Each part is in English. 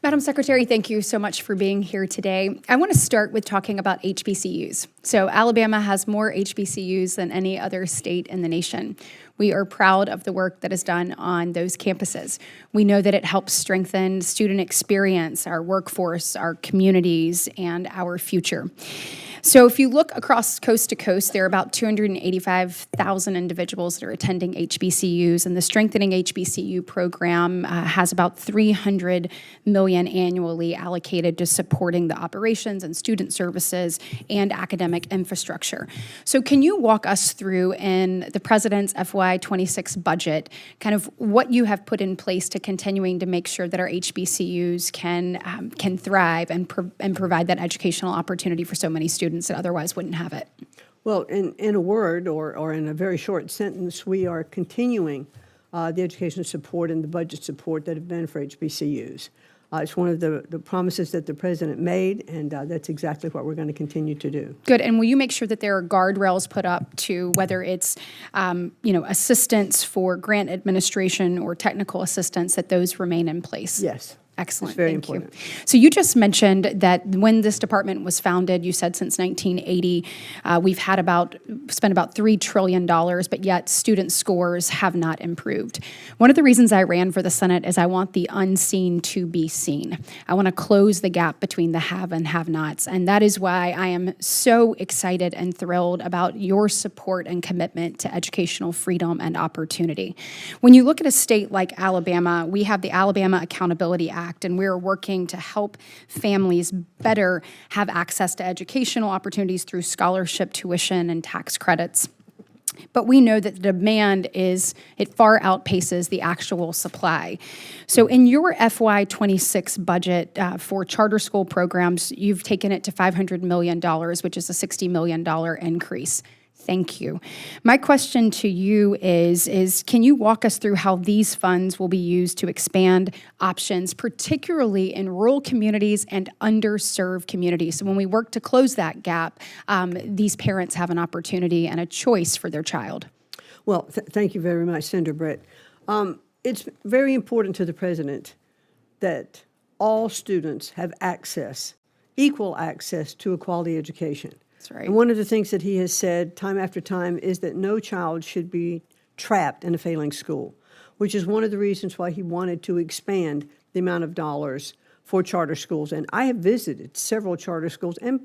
Madam Secretary, thank you so much for being here today. I want to start with talking about HBCUs. So Alabama has more HBCUs than any other state in the nation. We are proud of the work that is done on those campuses. We know that it helps strengthen student experience, our workforce, our communities, and our future. So if you look across coast to coast, there are about 285,000 individuals that are attending HBCUs, and the Strengthening HBCU program has about $300 million annually allocated to supporting the operations and student services and academic infrastructure. So can you walk us through in the President's FY26 budget kind of what you have put in place to continuing to make sure that our HBCUs can thrive and provide that educational opportunity for so many students that otherwise wouldn't have it? Well, in a word or in a very short sentence, we are continuing the education support and the budget support that have been for HBCUs. It's one of the promises that the President made, and that's exactly what we're going to continue to do. Good. And will you make sure that there are guardrails put up to whether it's, assistance for grant administration or technical assistance, that those remain in place? Yes. Excellent. It's very Thank important. you. So you just mentioned that when this department was founded, you said since 1980, we've spent about $3 trillion, but yet student scores have not improved. One of the reasons I ran for the Senate is I want the unseen to be seen. I want to close the gap between the have and have-nots, and that is why I am so excited and thrilled about your support and commitment to educational freedom and opportunity. When you look at a state like Alabama, we have the Alabama Accountability Act, and we're working to help families better have access to educational opportunities through scholarship, tuition, and tax credits. But we know that the demand it far outpaces the actual supply. So in your FY26 budget for charter school programs, you've taken it to $500 million, which is a $60 million increase. Thank you. My question to you is can you walk us through how these funds will be used to expand options, particularly in rural communities and underserved communities? So when we work to close that gap, these parents have an opportunity and a choice for their child. Well, thank you very much, Senator Britt. It's very important to the President that all students have equal access to a quality education. That's right. And one of the things that he has said time after time is that no child should be trapped in a failing school, which is one of the reasons why he wanted to expand the amount of dollars for charter schools. And I have visited several charter schools and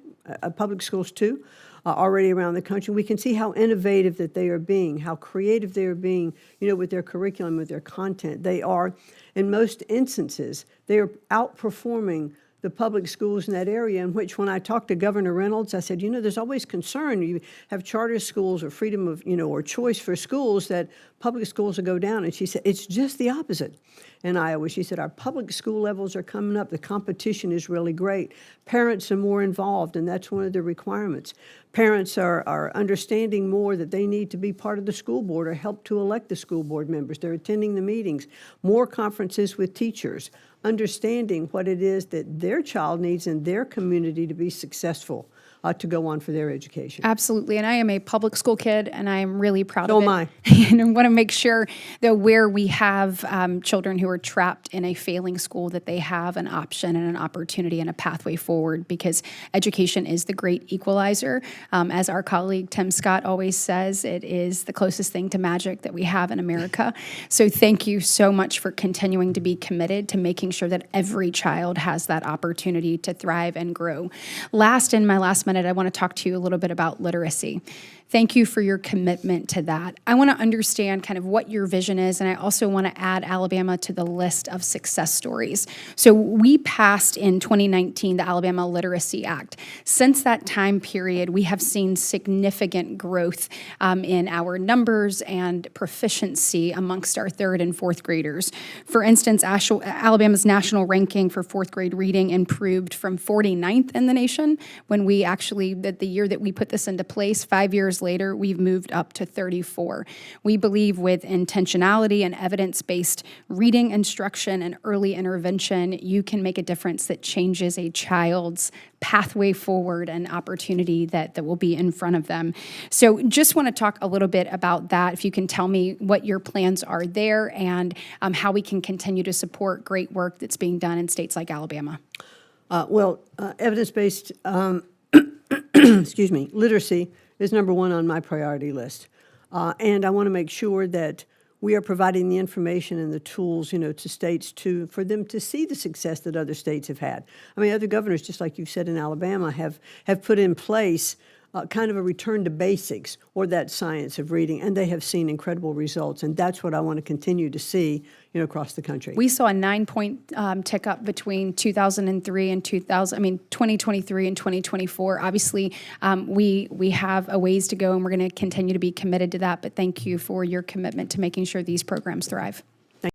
public schools too, already around the country. We can see how innovative that they are being, how creative they are being, with their curriculum, with their content. They are, in most instances, they are outperforming the public schools in that area, in which when I talked to Governor Reynolds, I said, there's always concern. You have charter schools or freedom of, or choice for schools that public schools will go down. And she said, it's just the opposite in Iowa. She said, our public school levels are coming up. The competition is really great. Parents are more involved, and that's one of the requirements. Parents are understanding more that they need to be part of the school board or help to elect the school board members. They're attending the meetings, more conferences with teachers, understanding what it is that their child needs in their community to be successful, to go on for their education. Absolutely, and I am a public school kid, and I am really proud So of it. am I. And I want to make sure that where we have children who are trapped in a failing school, that they have an option and an opportunity and a pathway forward, because education is the great equalizer. As our colleague Tim Scott always says, it is the closest thing to magic that we have in America. So thank you so much for continuing to be committed to making sure that every child has that opportunity to thrive and grow. In my last minute, I want to talk to you a little bit about literacy. Thank you for your commitment to that. I want to understand kind of what your vision is, and I also want to add Alabama to the list of success stories. So we passed in 2019 the Alabama Literacy Act. Since that time period, we have seen significant growth in our numbers and proficiency amongst our third and fourth graders. For instance, Alabama's national ranking for fourth grade reading improved from 49th in the nation when we actually, the year that we put this into place, 5 years years later, we've moved up to 34. We believe with intentionality and evidence-based reading instruction and early intervention, you can make a difference that changes a child's pathway forward and opportunity that will be in front of them. So just want to talk a little bit about that. If you can tell me what your plans are there and how we can continue to support great work that's being done in states like Alabama. Evidence-based excuse me, literacy is number one on my priority list. And I want to make sure that we are providing the information and the tools, to states for them to see the success that other states have had. I mean, other governors, just like you said in Alabama, have put in place kind of a return to basics or that science of reading, and they have seen incredible results. And that's what I want to continue to see, across the country. We saw a 9-point tick up between 2003 and 2023 and 2024. Obviously, we have a ways to go, and we're going to continue to be committed to that. But thank you for your commitment to making sure these programs thrive.